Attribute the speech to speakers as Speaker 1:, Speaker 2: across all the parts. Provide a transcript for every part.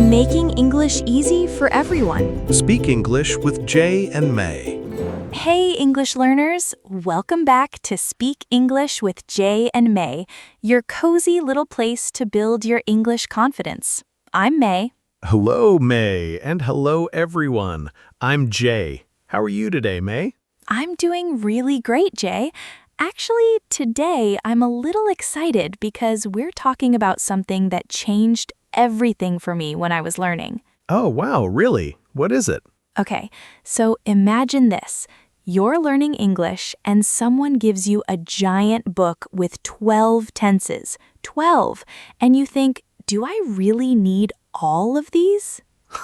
Speaker 1: Making English easy for everyone.
Speaker 2: Speak English with Jay and May.
Speaker 1: Hey, English learners. Welcome back to Speak English with Jay and May, your cozy little place to build your English confidence. I'm May.
Speaker 2: Hello, May, and hello, everyone. I'm Jay. How are you today, May?
Speaker 1: I'm doing really great, Jay. Actually, today I'm a little excited because we're talking about something that changed everything for me when I was learning.
Speaker 2: Oh, wow, really? What is it?
Speaker 1: Okay, so imagine this. You're learning English and someone gives you a giant book with 12 tenses. 12! And you think, do I really need all of these?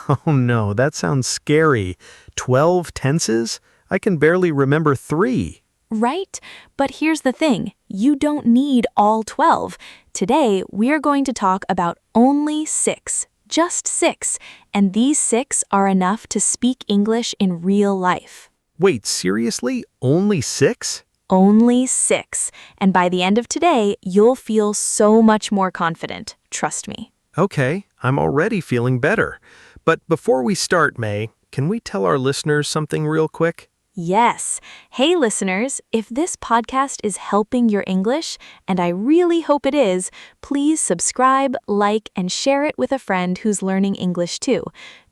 Speaker 2: Oh, no, that sounds scary. 12 tenses? I can barely remember 3.
Speaker 1: Right? But here's the thing. You don't need all 12. Today, we're going to talk about only 6. Just 6. And these 6 are enough to speak English in real life.
Speaker 2: Wait, seriously? Only 6?
Speaker 1: Only 6. And by the end of today, you'll feel so much more confident. Trust me.
Speaker 2: Okay, I'm already feeling better. But before we start, May, can we tell our listeners something real quick?
Speaker 1: Yes. Hey, listeners, if this podcast is helping your English, and I really hope it is, please subscribe, like, and share it with a friend who's learning English too.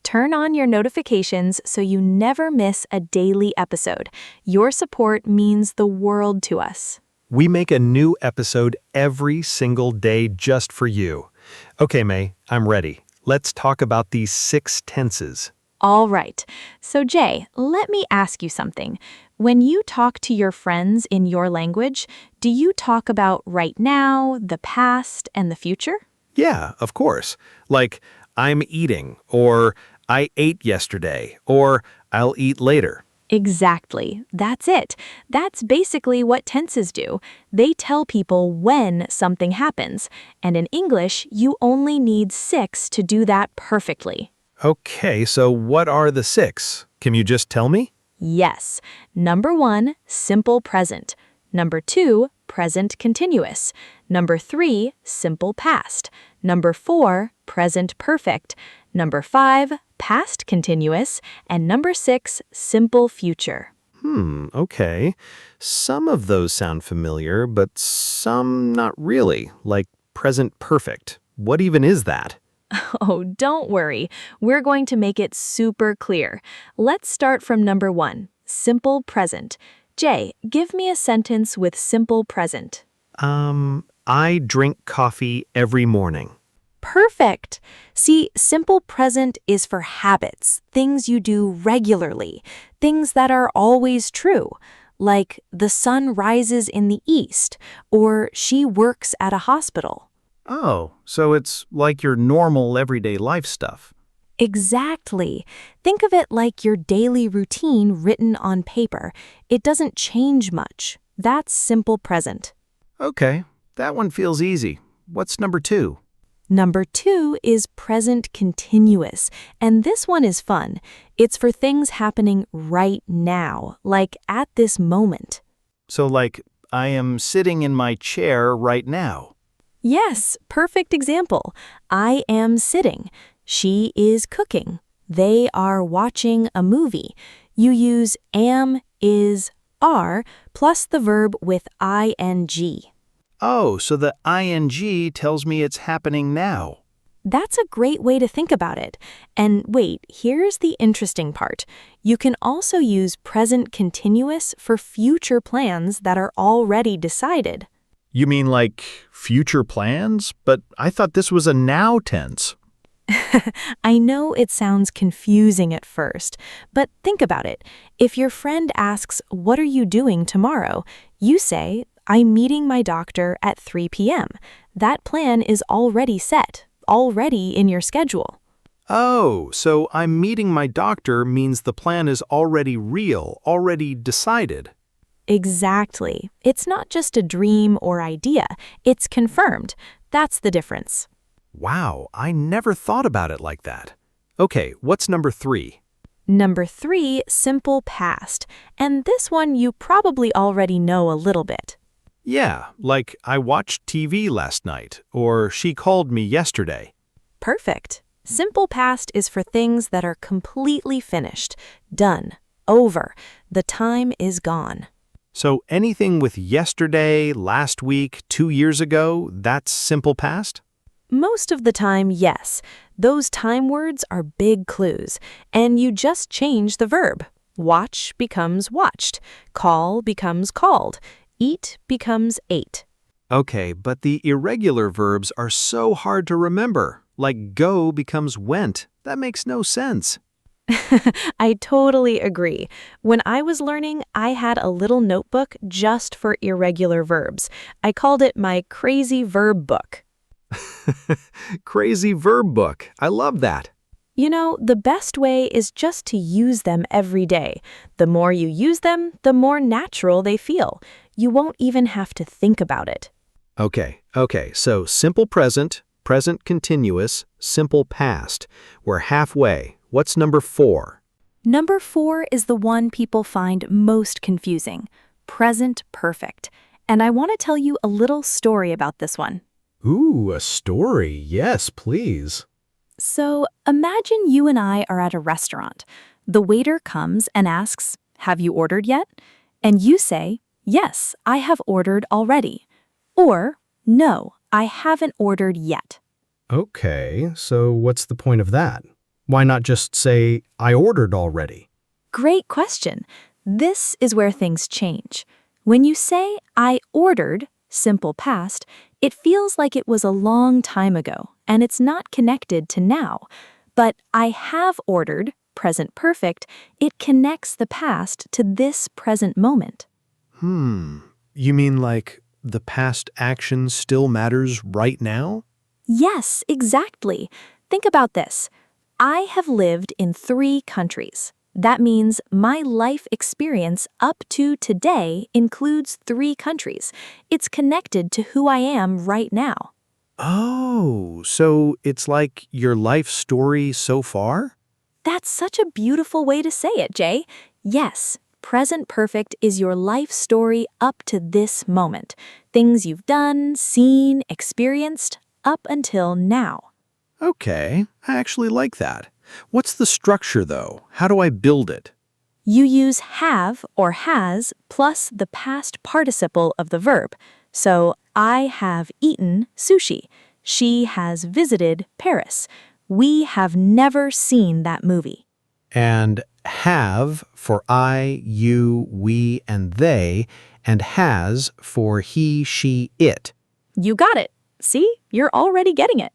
Speaker 1: Turn on your notifications so you never miss a daily episode. Your support means the world to us.
Speaker 2: We make a new episode every single day just for you. Okay, May, I'm ready. Let's talk about these 6 tenses.
Speaker 1: All right. So, Jay, let me ask you something. When you talk to your friends in your language, do you talk about right now, the past, and the future?
Speaker 2: Yeah, of course. Like, I'm eating, or I ate yesterday, or I'll eat later.
Speaker 1: Exactly. That's it. That's basically what tenses do. They tell people when something happens. And in English, you only need 6 to do that perfectly.
Speaker 2: Okay, so what are the 6? Can you just tell me?
Speaker 1: Yes. Number 1, simple present. Number 2, present continuous. Number 3, simple past. Number 4, present perfect. Number 5, past continuous. And number 6, simple future.
Speaker 2: Okay. Some of those sound familiar, but some not really, like present perfect. What even is that?
Speaker 1: Oh, don't worry. We're going to make it super clear. Let's start from number 1, simple present. Jay, give me a sentence with simple present.
Speaker 2: I drink coffee every morning.
Speaker 1: Perfect. See, simple present is for habits, things you do regularly, things that are always true, like the sun rises in the east, or she works at a hospital.
Speaker 2: Oh, so it's like your normal everyday life stuff.
Speaker 1: Exactly. Think of it like your daily routine written on paper. It doesn't change much. That's simple present.
Speaker 2: Okay, that one feels easy. What's number 2?
Speaker 1: Number 2 is present continuous, and this one is fun. It's for things happening right now, like at this moment.
Speaker 2: So like, I am sitting in my chair right now.
Speaker 1: Yes, perfect example. I am sitting. She is cooking. They are watching a movie. You use am, is, are, plus the verb with ing.
Speaker 2: Oh, so the ing tells me it's happening now.
Speaker 1: That's a great way to think about it. And wait, here's the interesting part. You can also use present continuous for future plans that are already decided.
Speaker 2: You mean like future plans? But I thought this was a now tense.
Speaker 1: I know it sounds confusing at first, but think about it. If your friend asks, "What are you doing tomorrow?" you say, "I'm meeting my doctor at 3 p.m." That plan is already set, already in your schedule.
Speaker 2: Oh, so I'm meeting my doctor means the plan is already real, already decided.
Speaker 1: Exactly. It's not just a dream or idea. It's confirmed. That's the difference.
Speaker 2: Wow, I never thought about it like that. Okay, what's number 3?
Speaker 1: Number 3, simple past. And this one you probably already know a little bit.
Speaker 2: Yeah, like I watched TV last night, or she called me yesterday.
Speaker 1: Perfect. Simple past is for things that are completely finished, done, over. The time is gone.
Speaker 2: So anything with yesterday, last week, 2 years ago, that's simple past?
Speaker 1: Most of the time, yes. Those time words are big clues, and you just change the verb. Watch becomes watched. Call becomes called. Eat becomes ate.
Speaker 2: Okay, but the irregular verbs are so hard to remember. Like go becomes went. That makes no sense.
Speaker 1: I totally agree. When I was learning, I had a little notebook just for irregular verbs. I called it my crazy verb book.
Speaker 2: Crazy verb book. I love that.
Speaker 1: You know, the best way is just to use them every day. The more you use them, the more natural they feel. You won't even have to think about it.
Speaker 2: Okay, so simple present, present continuous, simple past. We're halfway. What's number 4?
Speaker 1: Number 4 is the one people find most confusing, present perfect. And I want to tell you a little story about this one.
Speaker 2: Ooh, a story. Yes, please.
Speaker 1: So imagine you and I are at a restaurant. The waiter comes and asks, "Have you ordered yet?" And you say, "Yes, I have ordered already." Or, "No, I haven't ordered yet."
Speaker 2: Okay, so what's the point of that? Why not just say, I ordered already?
Speaker 1: Great question. This is where things change. When you say, "I ordered," simple past, it feels like it was a long time ago, and it's not connected to now. But "I have ordered," present perfect, it connects the past to this present moment.
Speaker 2: You mean like the past action still matters right now?
Speaker 1: Yes, exactly. Think about this. I have lived in 3 countries. That means my life experience up to today includes 3 countries. It's connected to who I am right now.
Speaker 2: Oh, so it's like your life story so far?
Speaker 1: That's such a beautiful way to say it, Jay. Yes, present perfect is your life story up to this moment. Things you've done, seen, experienced, up until now.
Speaker 2: Okay, I actually like that. What's the structure though? How do I build it?
Speaker 1: You use have or has plus the past participle of the verb. So, I have eaten sushi. She has visited Paris. We have never seen that movie.
Speaker 2: And have for I, you, we, and they, and has for he, she, it.
Speaker 1: You got it. See, you're already getting it.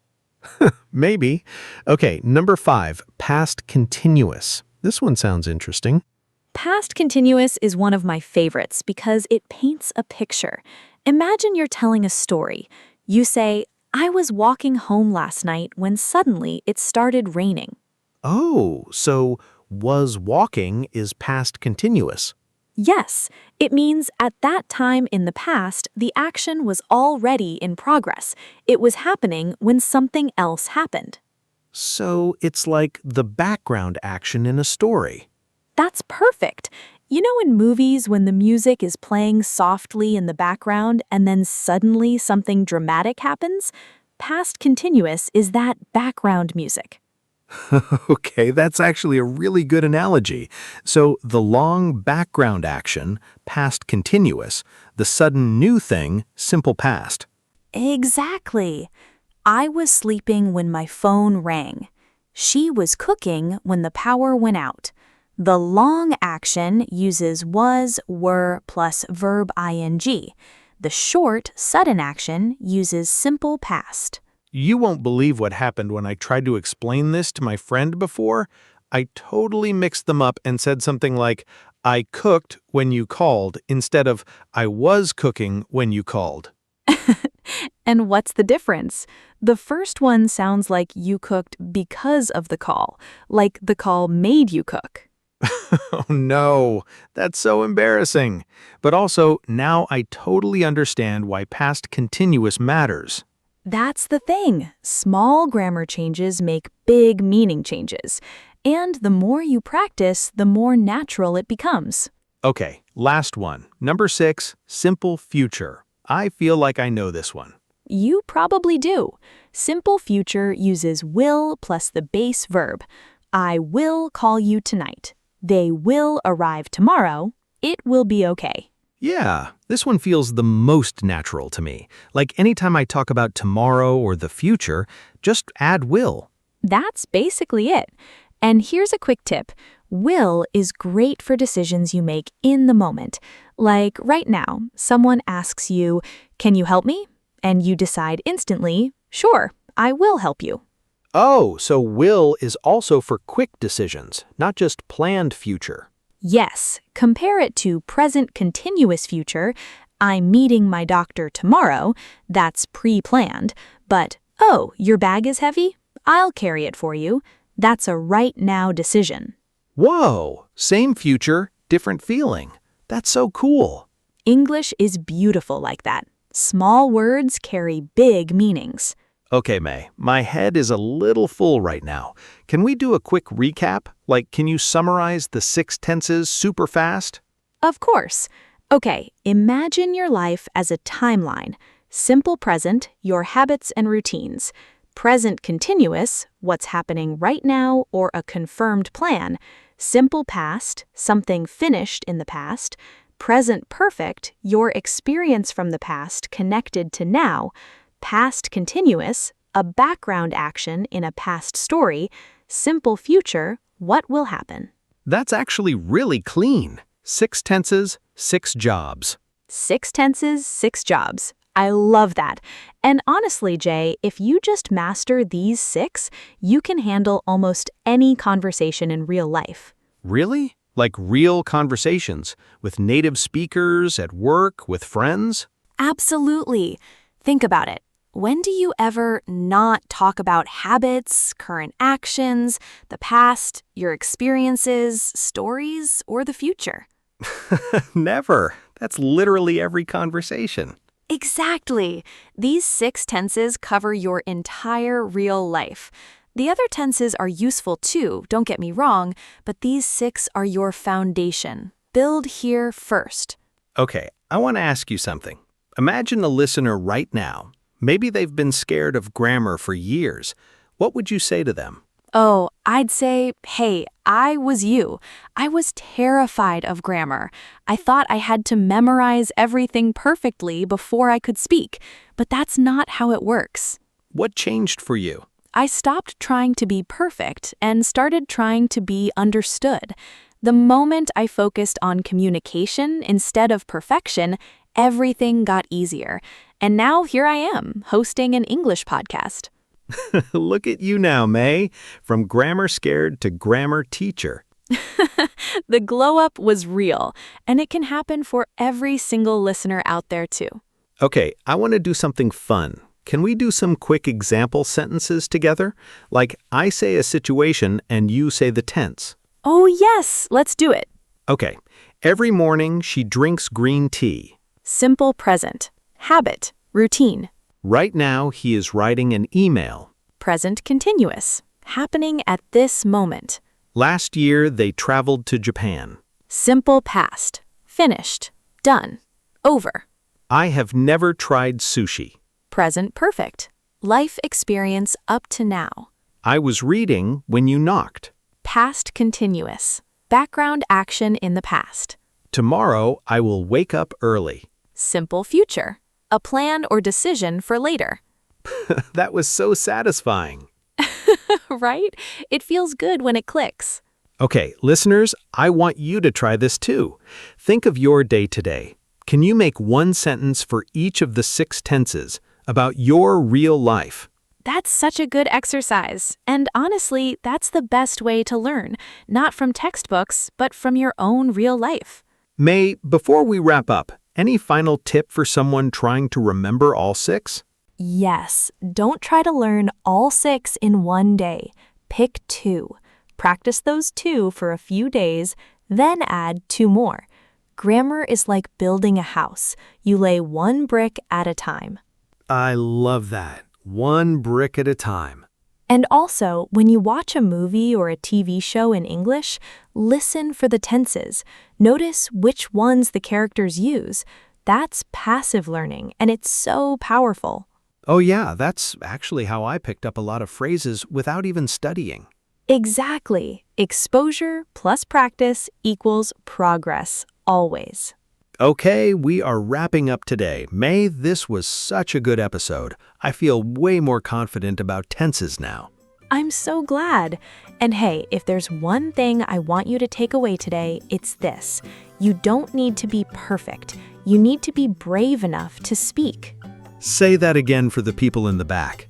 Speaker 2: Maybe. Okay, number 5, past continuous. This one sounds interesting.
Speaker 1: Past continuous is one of my favorites because it paints a picture. Imagine you're telling a story. You say, "I was walking home last night when suddenly it started raining."
Speaker 2: Oh, so was walking is past continuous.
Speaker 1: Yes, it means at that time in the past, the action was already in progress. It was happening when something else happened.
Speaker 2: So it's like the background action in a story.
Speaker 1: That's perfect. You know in movies when the music is playing softly in the background and then suddenly something dramatic happens? Past continuous is that background music.
Speaker 2: Okay, that's actually a really good analogy. So the long background action, past continuous, the sudden new thing, simple past.
Speaker 1: Exactly. I was sleeping when my phone rang. She was cooking when the power went out. The long action uses was, were plus verb ing. The short, sudden action uses simple past.
Speaker 2: You won't believe what happened when I tried to explain this to my friend before. I totally mixed them up and said something like, I cooked when you called, instead of I was cooking when you called.
Speaker 1: And what's the difference? The first one sounds like you cooked because of the call, like the call made you cook.
Speaker 2: Oh no, that's so embarrassing. But also, now I totally understand why past continuous matters.
Speaker 1: That's the thing. Small grammar changes make big meaning changes. And the more you practice, the more natural it becomes.
Speaker 2: Okay, last one. Number 6, simple future. I feel like I know this one.
Speaker 1: You probably do. Simple future uses will plus the base verb. I will call you tonight. They will arrive tomorrow. It will be okay.
Speaker 2: Yeah, this one feels the most natural to me. Like anytime I talk about tomorrow or the future, just add will.
Speaker 1: That's basically it. And here's a quick tip. Will is great for decisions you make in the moment. Like right now, someone asks you, "Can you help me?" And you decide instantly, "Sure, I will help you."
Speaker 2: Oh, so will is also for quick decisions, not just planned future.
Speaker 1: Yes, compare it to present continuous future. I'm meeting my doctor tomorrow. That's pre-planned. But, oh, your bag is heavy? I'll carry it for you. That's a right now decision.
Speaker 2: Whoa, same future, different feeling. That's so cool.
Speaker 1: English is beautiful like that. Small words carry big meanings.
Speaker 2: Okay, May, my head is a little full right now. Can we do a quick recap? Like, can you summarize the 6 tenses super fast?
Speaker 1: Of course. Okay, imagine your life as a timeline. Simple present, your habits and routines. Present continuous, what's happening right now or a confirmed plan. Simple past, something finished in the past. Present perfect, your experience from the past connected to now. Past continuous, a background action in a past story. Simple future, what will happen.
Speaker 2: That's actually really clean. 6 tenses, 6 jobs.
Speaker 1: 6 tenses, 6 jobs. I love that. And honestly, Jay, if you just master these 6, you can handle almost any conversation in real life.
Speaker 2: Really? Like real conversations with native speakers, at work, with friends?
Speaker 1: Absolutely. Think about it. When do you ever not talk about habits, current actions, the past, your experiences, stories, or the future?
Speaker 2: Never. That's literally every conversation.
Speaker 1: Exactly. These 6 tenses cover your entire real life. The other tenses are useful too, don't get me wrong, but these 6 are your foundation. Build here first.
Speaker 2: Okay, I want to ask you something. Imagine a listener right now. Maybe they've been scared of grammar for years. What would you say to them?
Speaker 1: Oh, I'd say, hey, I was you. I was terrified of grammar. I thought I had to memorize everything perfectly before I could speak, but that's not how it works.
Speaker 2: What changed for you?
Speaker 1: I stopped trying to be perfect and started trying to be understood. The moment I focused on communication instead of perfection, everything got easier. And now here I am, hosting an English podcast.
Speaker 2: Look at you now, May. From grammar scared to grammar teacher.
Speaker 1: The glow up was real, and it can happen for every single listener out there too.
Speaker 2: Okay, I want to do something fun. Can we do some quick example sentences together? Like, I say a situation and you say the tense.
Speaker 1: Oh yes, let's do it.
Speaker 2: Okay, every morning she drinks green tea.
Speaker 1: Simple present. Habit. Routine.
Speaker 2: Right now he is writing an email.
Speaker 1: Present continuous. Happening at this moment.
Speaker 2: Last year they traveled to Japan.
Speaker 1: Simple past. Finished. Done. Over.
Speaker 2: I have never tried sushi.
Speaker 1: Present perfect. Life experience up to now.
Speaker 2: I was reading when you knocked.
Speaker 1: Past continuous. Background action in the past.
Speaker 2: Tomorrow I will wake up early.
Speaker 1: Simple future. A plan or decision for later.
Speaker 2: That was so satisfying.
Speaker 1: Right? It feels good when it clicks.
Speaker 2: Okay, listeners, I want you to try this too. Think of your day today. Can you make one sentence for each of the 6 tenses about your real life?
Speaker 1: That's such a good exercise. And honestly, that's the best way to learn. Not from textbooks, but from your own real life.
Speaker 2: May, before we wrap up, any final tip for someone trying to remember all 6?
Speaker 1: Yes, don't try to learn all 6 in one day. Pick 2. Practice those 2 for a few days, then add 2 more. Grammar is like building a house. You lay one brick at a time.
Speaker 2: I love that. One brick at a time.
Speaker 1: And also, when you watch a movie or a TV show in English, listen for the tenses. Notice which ones the characters use. That's passive learning, and it's so powerful.
Speaker 2: Oh yeah, that's actually how I picked up a lot of phrases without even studying.
Speaker 1: Exactly. Exposure plus practice equals progress, always.
Speaker 2: Okay, we are wrapping up today. May, this was such a good episode. I feel way more confident about tenses now.
Speaker 1: I'm so glad. And hey, if there's one thing I want you to take away today, it's this. You don't need to be perfect. You need to be brave enough to speak.
Speaker 2: Say that again for the people in the back.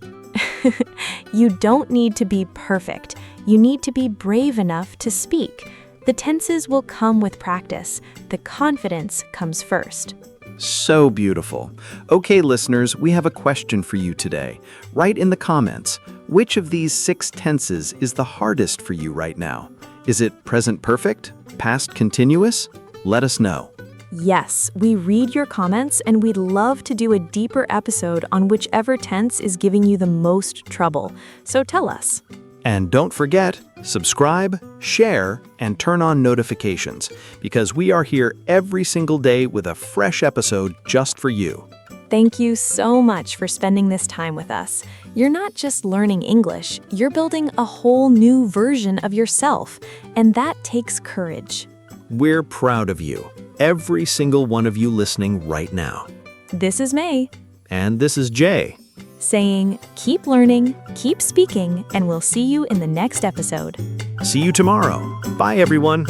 Speaker 1: You don't need to be perfect. You need to be brave enough to speak. The tenses will come with practice. The confidence comes first.
Speaker 3: So beautiful. Okay, listeners, we have a question for you today. Write in the comments, which of these 6 tenses is the hardest for you right now? Is it present perfect? Past continuous? Let us know.
Speaker 1: Yes, we read your comments and we'd love to do a deeper episode on whichever tense is giving you the most trouble. So tell us.
Speaker 3: And don't forget, subscribe, share, and turn on notifications, because we are here every single day with a fresh episode just for you.
Speaker 1: Thank you so much for spending this time with us. You're not just learning English, you're building a whole new version of yourself, and that takes courage.
Speaker 3: We're proud of you, every single one of you listening right now.
Speaker 1: This is May,
Speaker 3: And this is Jay.
Speaker 1: saying keep learning, keep speaking, and we'll see you in the next episode.
Speaker 3: See you tomorrow. Bye, everyone.